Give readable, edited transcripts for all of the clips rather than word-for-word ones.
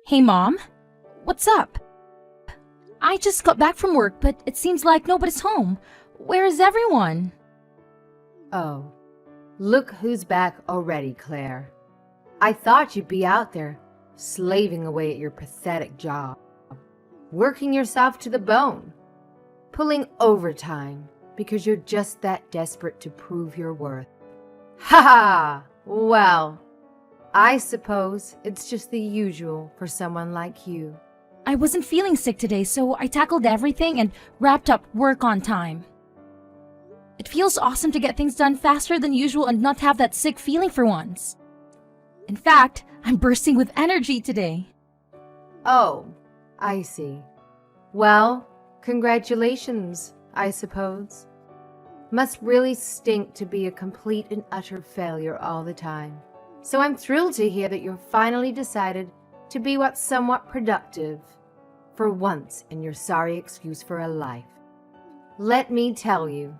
Hey, Mom. What's up? I just got back from work, but it seems like nobody's home. Where is everyone? Oh, look who's back already, Claire. I thought you'd be out there, slaving away at your pathetic job, working yourself to the bone, pulling overtime because you're just that desperate to prove your worth. Ha ha! Well, I suppose it's just the usual for someone like you. I wasn't feeling sick today, so I tackled everything and wrapped up work on time. It feels awesome to get things done faster than usual and not have that sick feeling for once. In fact, I'm bursting with energy today. Oh, I see. Well, congratulations, I suppose. Must really stink to be a complete and utter failure all the time. So I'm thrilled to hear that you're finally decided to be what's somewhat productive for once in your sorry excuse for a life. Let me tell you,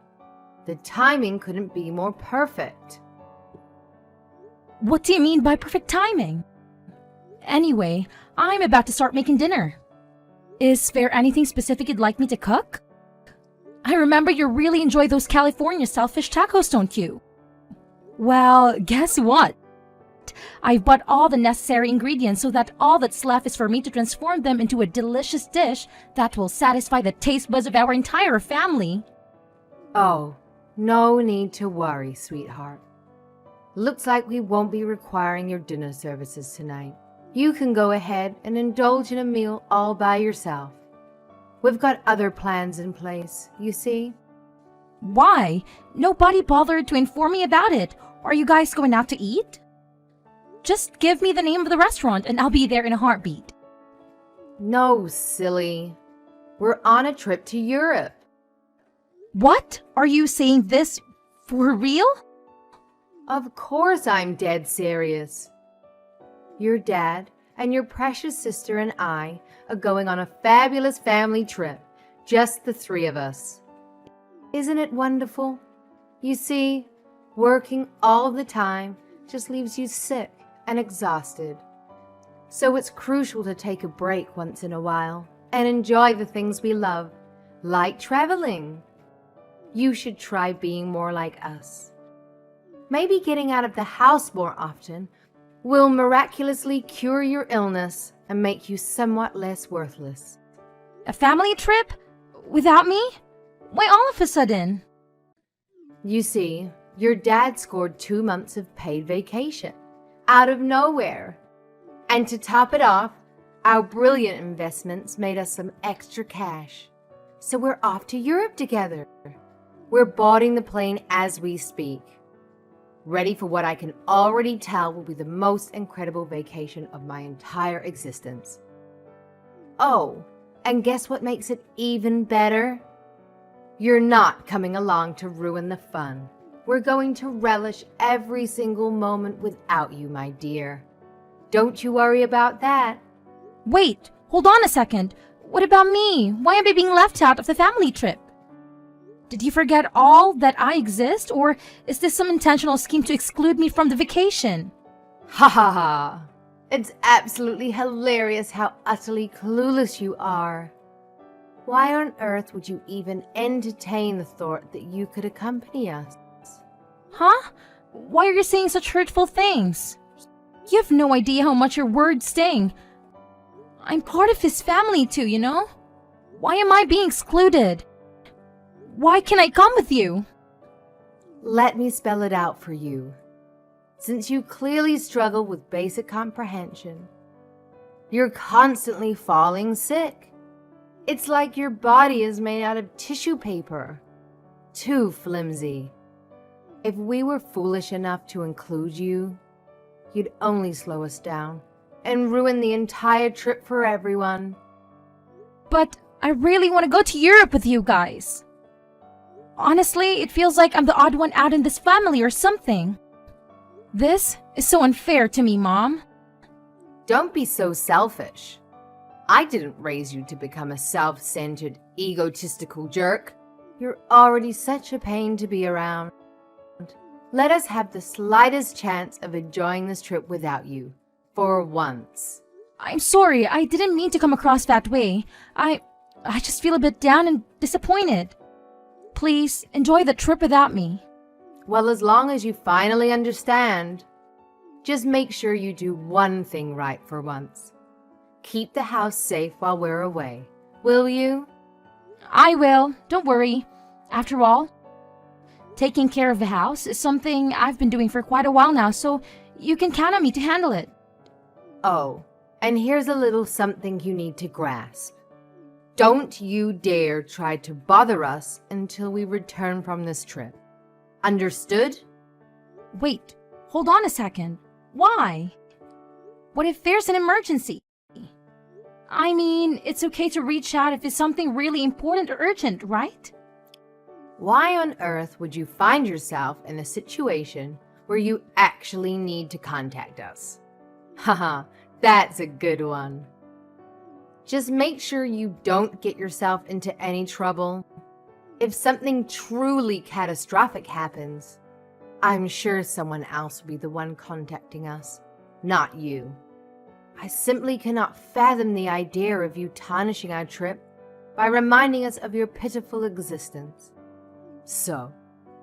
the timing couldn't be more perfect. What do you mean by perfect timing? Anyway, I'm about to start making dinner. Is there anything specific you'd like me to cook? I remember you really enjoy those California-style fish tacos, don't you? Well, guess what? I've bought all the necessary ingredients so that all that's left is for me to transform them into a delicious dish that will satisfy the taste buds of our entire family. Oh, no need to worry, sweetheart. Looks like we won't be requiring your dinner services tonight. You can go ahead and indulge in a meal all by yourself. We've got other plans in place, you see. Why? Nobody bothered to inform me about it. Are you guys going out to eat? Just give me the name of the restaurant and I'll be there in a heartbeat. No, silly. We're on a trip to Europe. What? Are you saying this for real? Of course I'm dead serious. Your dad and your precious sister and I are going on a fabulous family trip, just the three of us. Isn't it wonderful? You see, working all the time just leaves you sick and exhausted. So it's crucial to take a break once in a while and enjoy the things we love, like traveling. You should try being more like us. Maybe getting out of the house more often will miraculously cure your illness and make you somewhat less worthless. A family trip? Without me? Why all of a sudden? You see, your dad scored 2 months of paid vacation out of nowhere. And to top it off, our brilliant investments made us some extra cash. So we're off to Europe together. We're boarding the plane as we speak. Ready for what I can already tell will be the most incredible vacation of my entire existence. Oh, and guess what makes it even better? You're not coming along to ruin the fun. We're going to relish every single moment without you, my dear. Don't you worry about that. Wait, hold on a second. What about me? Why am I being left out of the family trip? Did you forget all that I exist, or is this some intentional scheme to exclude me from the vacation? Ha ha ha! It's absolutely hilarious how utterly clueless you are. Why on earth would you even entertain the thought that you could accompany us? Huh? Why are you saying such hurtful things? You have no idea how much your words sting. I'm part of his family too, you know? Why am I being excluded? Why can't I come with you? Let me spell it out for you. Since you clearly struggle with basic comprehension, you're constantly falling sick. It's like your body is made out of tissue paper. Too flimsy. If we were foolish enough to include you, you'd only slow us down and ruin the entire trip for everyone. But I really want to go to Europe with you guys. Honestly, it feels like I'm the odd one out in this family or something. This is so unfair to me, Mom. Don't be so selfish. I didn't raise you to become a self-centered, egotistical jerk. You're already such a pain to be around. Let us have the slightest chance of enjoying this trip without you, for once. I'm sorry, I didn't mean to come across that way. I just feel a bit down and disappointed. Please, enjoy the trip without me. Well, as long as you finally understand, just make sure you do one thing right for once. Keep the house safe while we're away. Will you? I will, don't worry. After all, taking care of the house is something I've been doing for quite a while now, so you can count on me to handle it. Oh, and here's a little something you need to grasp. Don't you dare try to bother us until we return from this trip. Understood? Wait, hold on a second. Why? What if there's an emergency? I mean, it's okay to reach out if it's something really important or urgent, right? Why on earth would you find yourself in a situation where you actually need to contact us? Haha, that's a good one. Just make sure you don't get yourself into any trouble. If something truly catastrophic happens, I'm sure someone else will be the one contacting us, not you. I simply cannot fathom the idea of you tarnishing our trip by reminding us of your pitiful existence. So,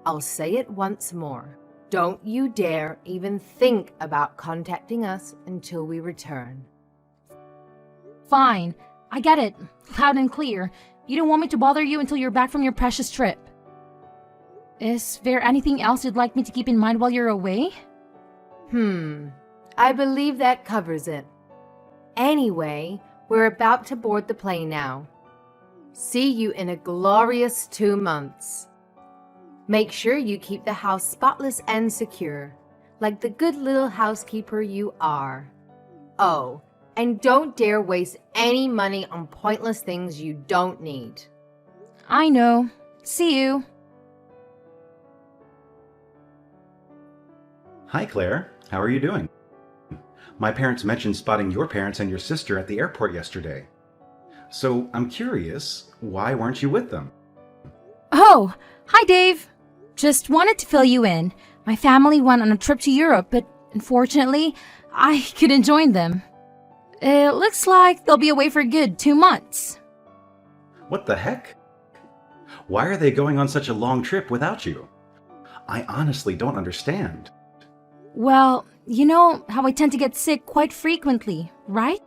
I'll say it once more. Don't you dare even think about contacting us until we return. Fine, I get it. Loud and clear. You don't want me to bother you until you're back from your precious trip. Is there anything else you'd like me to keep in mind while you're away? I believe that covers it. Anyway, we're about to board the plane now. See you in a glorious 2 months. Make sure you keep the house spotless and secure, like the good little housekeeper you are. Oh, and don't dare waste any money on pointless things you don't need. I know. See you. Hi, Claire. How are you doing? My parents mentioned spotting your parents and your sister at the airport yesterday. So I'm curious, why weren't you with them? Oh, hi Dave. Just wanted to fill you in. My family went on a trip to Europe, but unfortunately, I couldn't join them. It looks like they'll be away for a good 2 months. What the heck? Why are they going on such a long trip without you? I honestly don't understand. Well, you know how I tend to get sick quite frequently, right?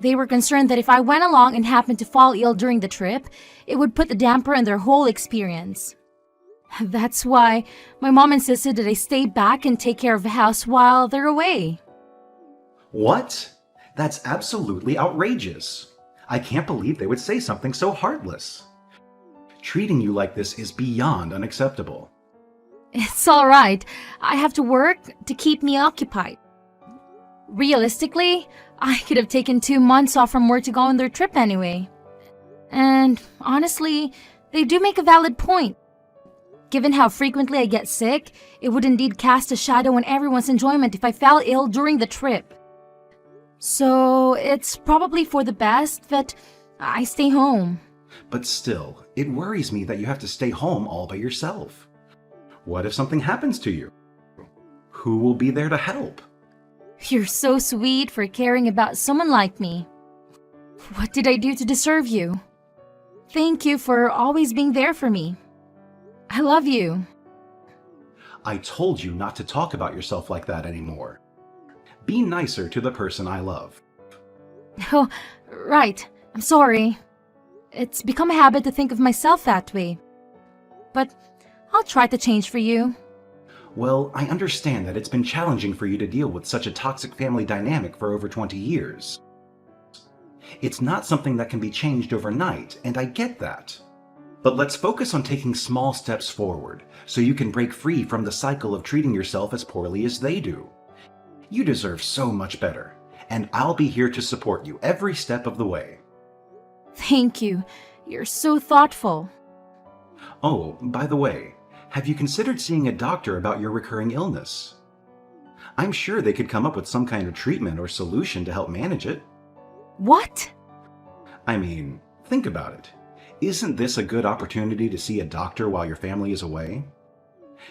They were concerned that if I went along and happened to fall ill during the trip, it would put the damper on their whole experience. That's why my mom insisted that I stay back and take care of the house while they're away. What? That's absolutely outrageous. I can't believe they would say something so heartless. Treating you like this is beyond unacceptable. It's all right. I have to work to keep me occupied. Realistically, I could have taken 2 months off from work to go on their trip anyway. And honestly, they do make a valid point. Given how frequently I get sick, it would indeed cast a shadow on everyone's enjoyment if I fell ill during the trip. So it's probably for the best that I stay home. But still, it worries me that you have to stay home all by yourself. What if something happens to you? Who will be there to help? You're so sweet for caring about someone like me. What did I do to deserve you? Thank you for always being there for me. I love you. I told you not to talk about yourself like that anymore. Be nicer to the person I love. Oh, right. I'm sorry. It's become a habit to think of myself that way. But I'll try to change for you. Well, I understand that it's been challenging for you to deal with such a toxic family dynamic for over 20 years. It's not something that can be changed overnight, and I get that. But let's focus on taking small steps forward, so you can break free from the cycle of treating yourself as poorly as they do. You deserve so much better, and I'll be here to support you every step of the way. Thank you. You're so thoughtful. Oh, by the way, have you considered seeing a doctor about your recurring illness? I'm sure they could come up with some kind of treatment or solution to help manage it. What? I mean, think about it. Isn't this a good opportunity to see a doctor while your family is away?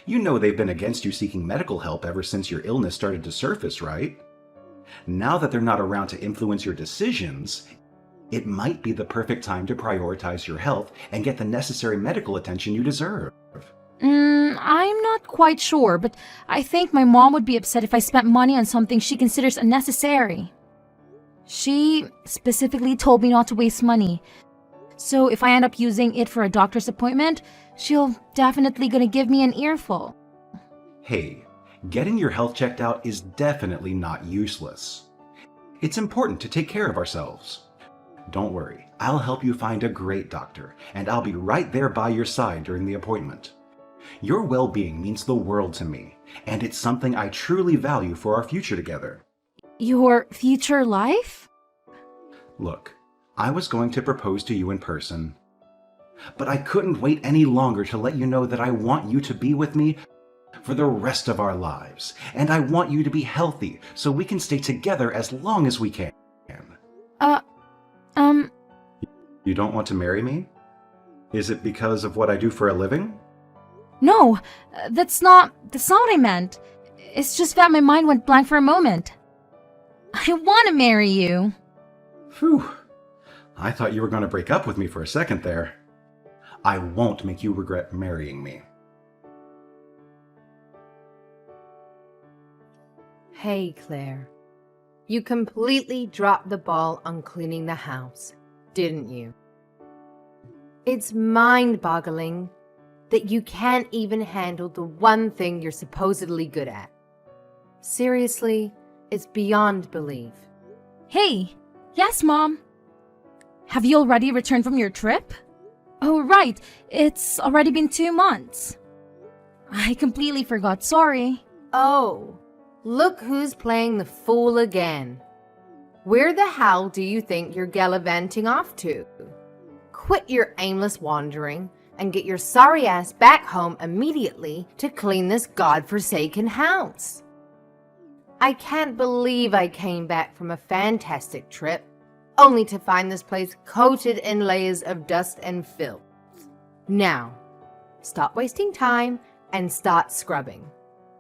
You know they've been against you seeking medical help ever since your illness started to surface, right? Now that they're not around to influence your decisions, it might be the perfect time to prioritize your health and get the necessary medical attention you deserve. I'm not quite sure, but I think my mom would be upset if I spent money on something she considers unnecessary. She specifically told me not to waste money, so if I end up using it for a doctor's appointment, she'll definitely gonna give me an earful. Hey, getting your health checked out is definitely not useless. It's important to take care of ourselves. Don't worry, I'll help you find a great doctor, and I'll be right there by your side during the appointment. Your well-being means the world to me, and it's something I truly value for our future together. Your future life? Look, I was going to propose to you in person, but I couldn't wait any longer to let you know that I want you to be with me for the rest of our lives, and I want you to be healthy so we can stay together as long as we can. You don't want to marry me? Is it because of what I do for a living? No, that's not what I meant. It's just that my mind went blank for a moment. I want to marry you. Phew. I thought you were going to break up with me for a second there. I won't make you regret marrying me. Hey, Claire. You completely dropped the ball on cleaning the house, didn't you? It's mind-boggling that you can't even handle the one thing you're supposedly good at. Seriously, it's beyond belief. Hey, yes, Mom. Have you already returned from your trip? Oh, right. It's already been 2 months. I completely forgot. Sorry. Oh, look who's playing the fool again. Where the hell do you think you're gallivanting off to? Quit your aimless wandering and get your sorry ass back home immediately to clean this godforsaken house. I can't believe I came back from a fantastic trip only to find this place coated in layers of dust and filth. Now, stop wasting time and start scrubbing,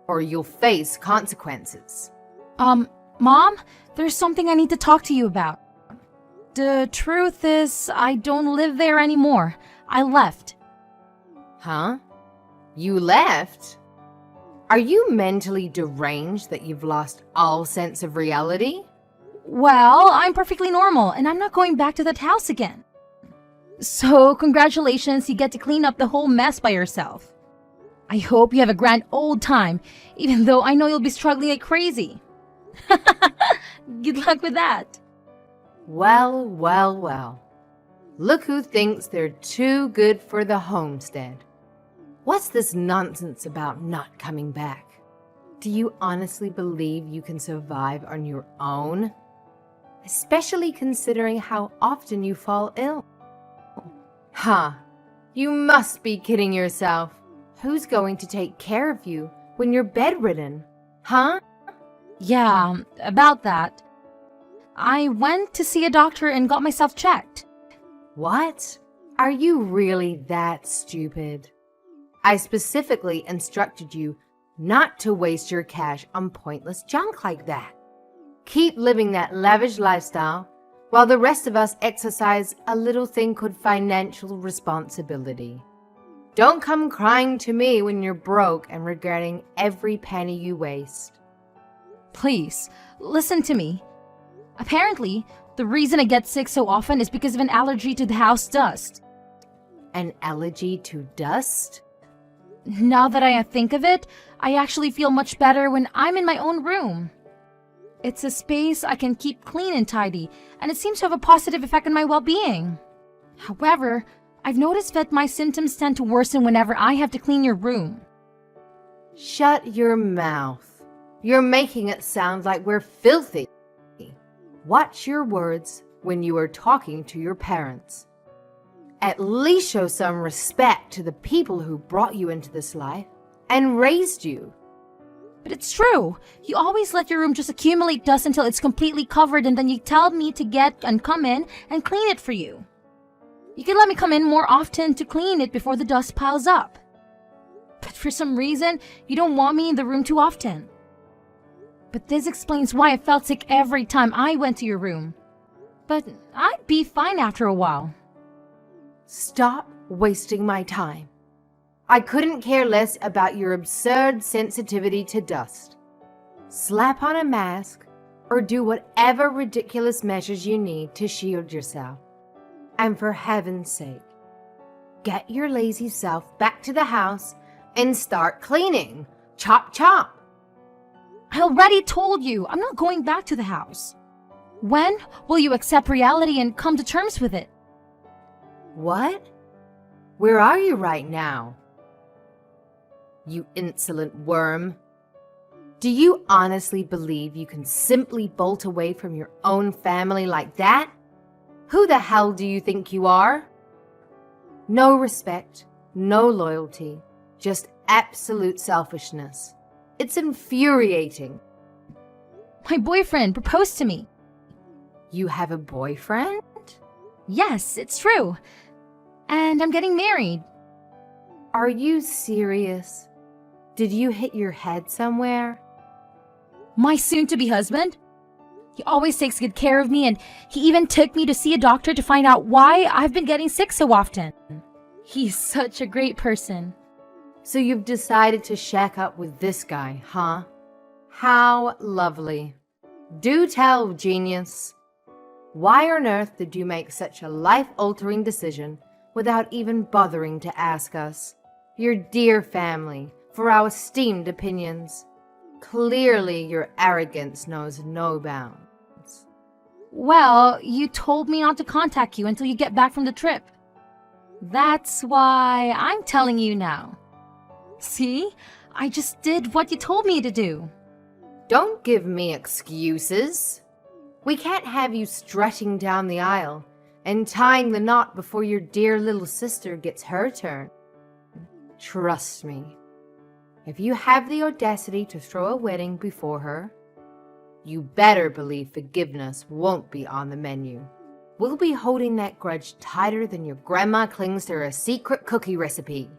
or you'll face consequences. Mom, there's something I need to talk to you about. The truth is, I don't live there anymore. I left. Huh? You left? Are you mentally deranged that you've lost all sense of reality? Well, I'm perfectly normal, and I'm not going back to that house again. So, congratulations, you get to clean up the whole mess by yourself. I hope you have a grand old time, even though I know you'll be struggling like crazy. Good luck with that. Well, well, well. Look who thinks they're too good for the homestead. What's this nonsense about not coming back? Do you honestly believe you can survive on your own? Especially considering how often you fall ill. Huh, you must be kidding yourself. Who's going to take care of you when you're bedridden? Huh? Yeah, about that. I went to see a doctor and got myself checked. What? Are you really that stupid? I specifically instructed you not to waste your cash on pointless junk like that. Keep living that lavish lifestyle while the rest of us exercise a little thing called financial responsibility. Don't come crying to me when you're broke and regretting every penny you waste. Please, listen to me. Apparently, the reason I get sick so often is because of an allergy to the house dust. An allergy to dust? Now that I think of it, I actually feel much better when I'm in my own room. It's a space I can keep clean and tidy, and it seems to have a positive effect on my well-being. However, I've noticed that my symptoms tend to worsen whenever I have to clean your room. Shut your mouth. You're making it sound like we're filthy. Watch your words when you are talking to your parents. At least show some respect to the people who brought you into this life and raised you. But it's true. You always let your room just accumulate dust until it's completely covered, and then you tell me to get and come in and clean it for you. You can let me come in more often to clean it before the dust piles up. But for some reason, you don't want me in the room too often. But this explains why I felt sick every time I went to your room. But I'd be fine after a while. Stop wasting my time. I couldn't care less about your absurd sensitivity to dust. Slap on a mask or do whatever ridiculous measures you need to shield yourself. And for heaven's sake, get your lazy self back to the house and start cleaning. Chop, chop. I already told you I'm not going back to the house. When will you accept reality and come to terms with it? What? Where are you right now? You insolent worm. Do you honestly believe you can simply bolt away from your own family like that? Who the hell do you think you are? No respect, no loyalty, just absolute selfishness. It's infuriating. My boyfriend proposed to me. You have a boyfriend? Yes, it's true. And I'm getting married. Are you serious? Did you hit your head somewhere? My soon-to-be husband? He always takes good care of me, and he even took me to see a doctor to find out why I've been getting sick so often. He's such a great person. So you've decided to shack up with this guy, huh? How lovely. Do tell, genius. Why on earth did you make such a life-altering decision without even bothering to ask us, your dear family, for our esteemed opinions? Clearly, your arrogance knows no bounds. Well, you told me not to contact you until you get back from the trip. That's why I'm telling you now. See? I just did what you told me to do. Don't give me excuses. We can't have you strutting down the aisle and tying the knot before your dear little sister gets her turn. Trust me. If you have the audacity to throw a wedding before her, you better believe forgiveness won't be on the menu. We'll be holding that grudge tighter than your grandma clings to her secret cookie recipe.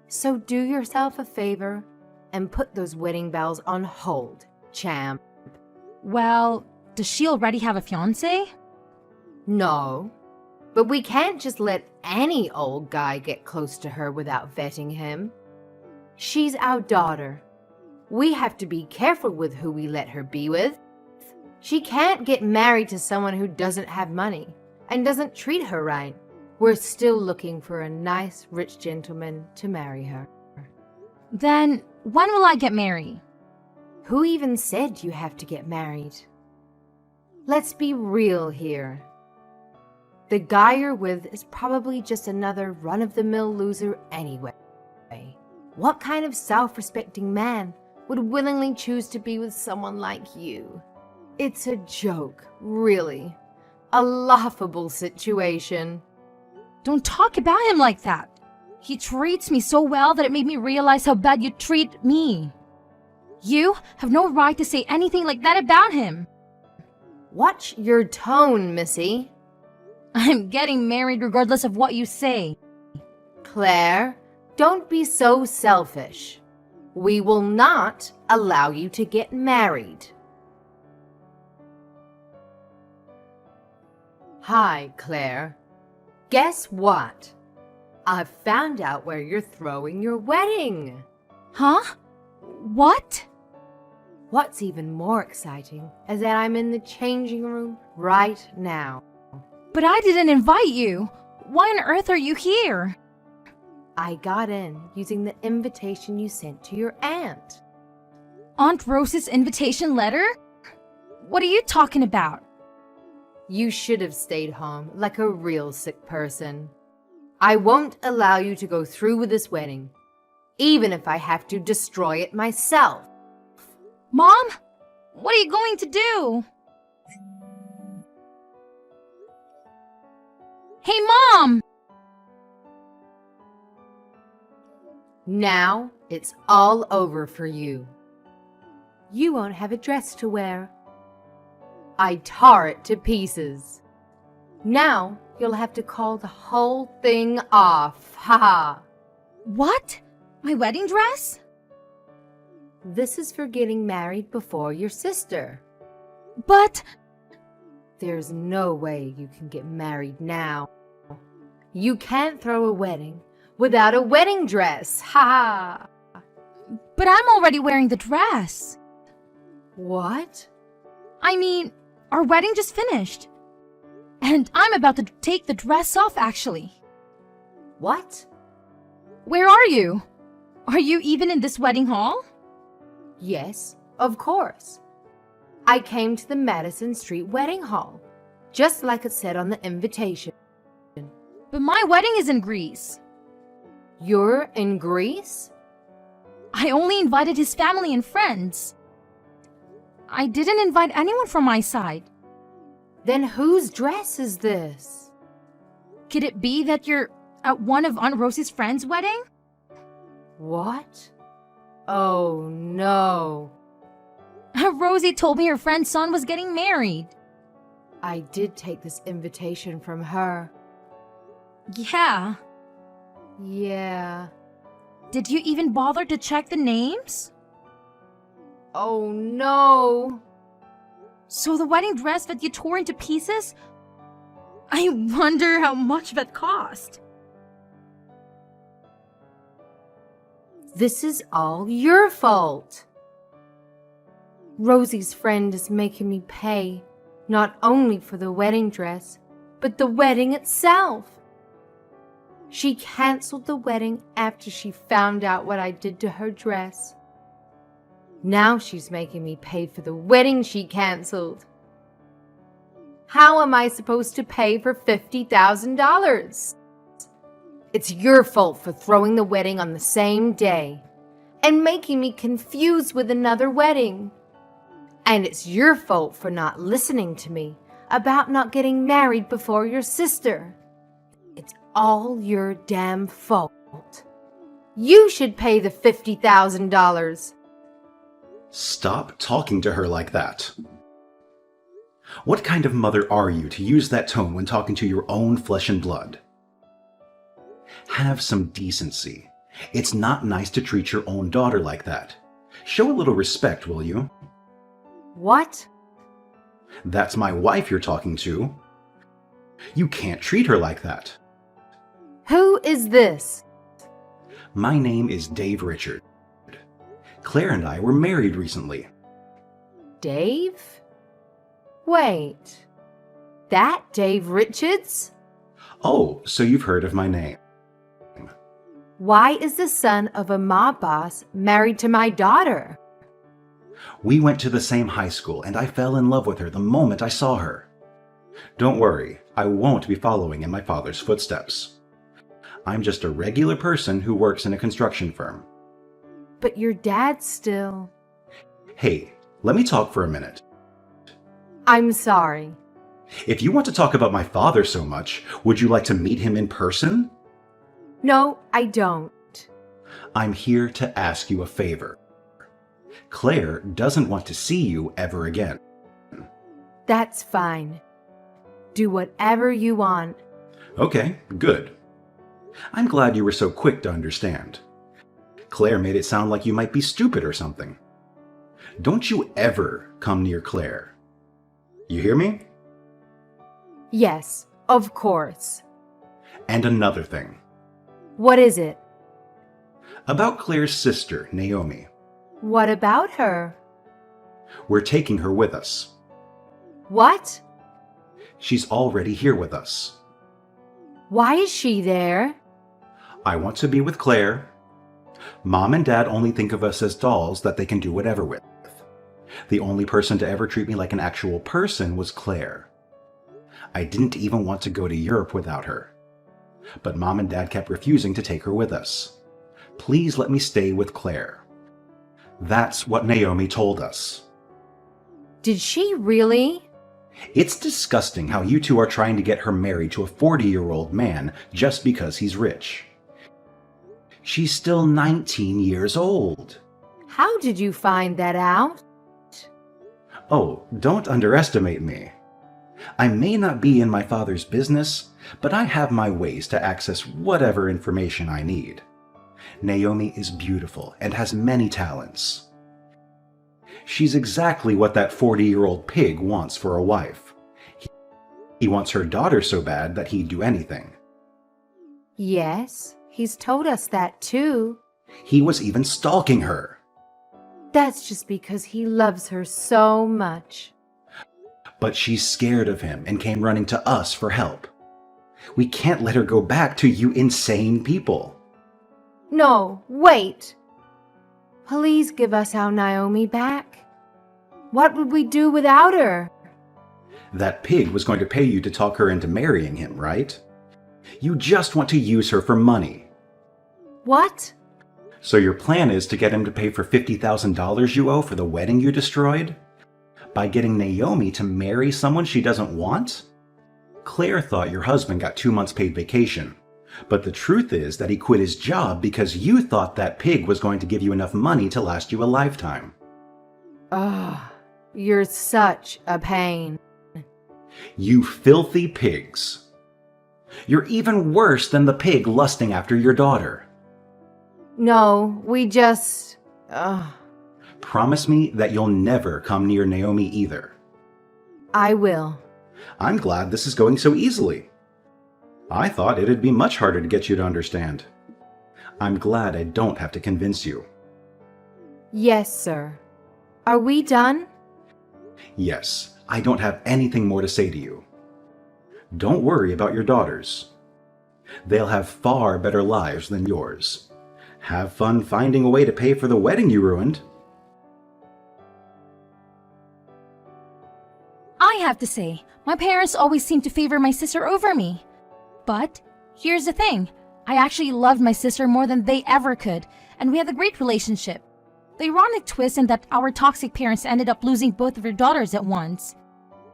So do yourself a favor and put those wedding bells on hold, champ. Well, does she already have a fiancé? No, but we can't just let any old guy get close to her without vetting him. She's our daughter. We have to be careful with who we let her be with. She can't get married to someone who doesn't have money and doesn't treat her right. We're still looking for a nice, rich gentleman to marry her. Then when will I get married? Who even said you have to get married? Let's be real here. The guy you're with is probably just another run-of-the-mill loser anyway. What kind of self-respecting man would willingly choose to be with someone like you? It's a joke, really. A laughable situation. Don't talk about him like that. He treats me so well that it made me realize how bad you treat me. You have no right to say anything like that about him. Watch your tone, Missy. I'm getting married regardless of what you say. Claire, don't be so selfish. We will not allow you to get married. Hi, Claire. Guess what? I've found out where you're throwing your wedding. Huh? What? What's even more exciting is that I'm in the changing room right now. But I didn't invite you. Why on earth are you here? I got in using the invitation you sent to your aunt. Aunt Rose's invitation letter? What are you talking about? You should have stayed home like a real sick person. I won't allow you to go through with this wedding, even if I have to destroy it myself. Mom? What are you going to do? Hey, Mom! Now it's all over for you. You won't have a dress to wear. I tore it to pieces. Now you'll have to call the whole thing off. Ha ha. What? My wedding dress? This is for getting married before your sister. But There's no way you can get married now. You can't throw a wedding without a wedding dress. Ha! I'm already wearing the dress. What? I mean, our wedding just finished. And I'm about to take the dress off, actually. What? Where are you? Are you even in this wedding hall? Yes, of course. I came to the Madison Street Wedding Hall, just like it said on the invitation. But my wedding is in Greece. You're in Greece? I only invited his family and friends. I didn't invite anyone from my side. Then whose dress is this? Could it be that you're at one of Aunt Rosie's friends' wedding? What? Oh no. Rosie told me her friend's son was getting married. I did take this invitation from her. Yeah. Yeah. Did you even bother to check the names? Oh no. So the wedding dress that you tore into pieces? I wonder how much that cost. This is all your fault. Rosie's friend is making me pay not only for the wedding dress, but the wedding itself. She canceled the wedding after she found out what I did to her dress. Now she's making me pay for the wedding she canceled. How am I supposed to pay for $50,000? It's your fault for throwing the wedding on the same day and making me confused with another wedding. And it's your fault for not listening to me about not getting married before your sister. It's all your damn fault. You should pay the $50,000. Stop talking to her like that. What kind of mother are you to use that tone when talking to your own flesh and blood? Have some decency. It's not nice to treat your own daughter like that. Show a little respect, will you? What? That's my wife you're talking to. You can't treat her like that. Who is this? My name is Dave Richard. Claire and I were married recently. Dave? Wait. That Dave Richards? Oh, so you've heard of my name. Why is the son of a mob boss married to my daughter? We went to the same high school, and I fell in love with her the moment I saw her. Don't worry, I won't be following in my father's footsteps. I'm just a regular person who works in a construction firm. But your dad still... Hey, let me talk for a minute. I'm sorry. If you want to talk about my father so much, would you like to meet him in person? No, I don't. I'm here to ask you a favor. Claire doesn't want to see you ever again. That's fine. Do whatever you want. Okay, good. I'm glad you were so quick to understand. Claire made it sound like you might be stupid or something. Don't you ever come near Claire. You hear me? Yes, of course. And another thing. What is it? About Claire's sister, Naomi. What about her? We're taking her with us. What? She's already here with us. Why is she there? I want to be with Claire. Mom and Dad only think of us as dolls that they can do whatever with. The only person to ever treat me like an actual person was Claire. I didn't even want to go to Europe without her. But Mom and Dad kept refusing to take her with us. Please let me stay with Claire. That's what Naomi told us. Did she really? It's disgusting how you two are trying to get her married to a 40-year-old man just because he's rich. She's still 19 years old. How did you find that out? Oh, don't underestimate me. I may not be in my father's business, but I have my ways to access whatever information I need. Naomi is beautiful and has many talents. She's exactly what that 40-year-old pig wants for a wife. He wants her daughter so bad that he'd do anything. Yes, he's told us that too. He was even stalking her. That's just because he loves her so much. But she's scared of him and came running to us for help. We can't let her go back to you insane people. No, wait. Please give us our Naomi back. What would we do without her? That pig was going to pay you to talk her into marrying him, right? You just want to use her for money. What? So your plan is to get him to pay for $50,000 you owe for the wedding you destroyed? By getting Naomi to marry someone she doesn't want? Claire thought your husband got 2 months paid vacation. But the truth is that he quit his job because you thought that pig was going to give you enough money to last you a lifetime. Ugh, you're such a pain. You filthy pigs. You're even worse than the pig lusting after your daughter. No, we just... Promise me that you'll never come near Naomi either. I will. I'm glad this is going so easily. I thought it'd be much harder to get you to understand. I'm glad I don't have to convince you. Yes, sir. Are we done? Yes, I don't have anything more to say to you. Don't worry about your daughters. They'll have far better lives than yours. Have fun finding a way to pay for the wedding you ruined. I have to say, my parents always seem to favor my sister over me. But here's the thing, I actually loved my sister more than they ever could, and we had a great relationship. The ironic twist in that our toxic parents ended up losing both of their daughters at once.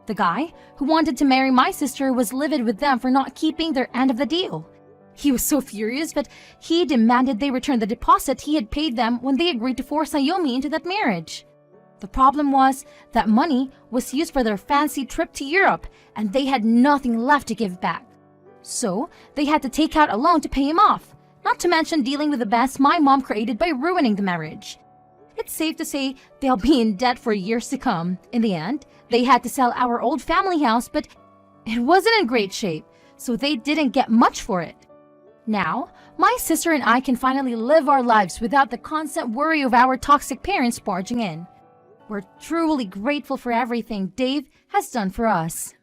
The guy who wanted to marry my sister was livid with them for not keeping their end of the deal. He was so furious that he demanded they return the deposit he had paid them when they agreed to force Naomi into that marriage. The problem was that money was used for their fancy trip to Europe, and they had nothing left to give back. So they had to take out a loan to pay him off, not to mention dealing with the mess my mom created by ruining the marriage. It's safe to say they'll be in debt for years to come. In the end, they had to sell our old family house, but it wasn't in great shape, so they didn't get much for it. Now, my sister and I can finally live our lives without the constant worry of our toxic parents barging in. We're truly grateful for everything Dave has done for us.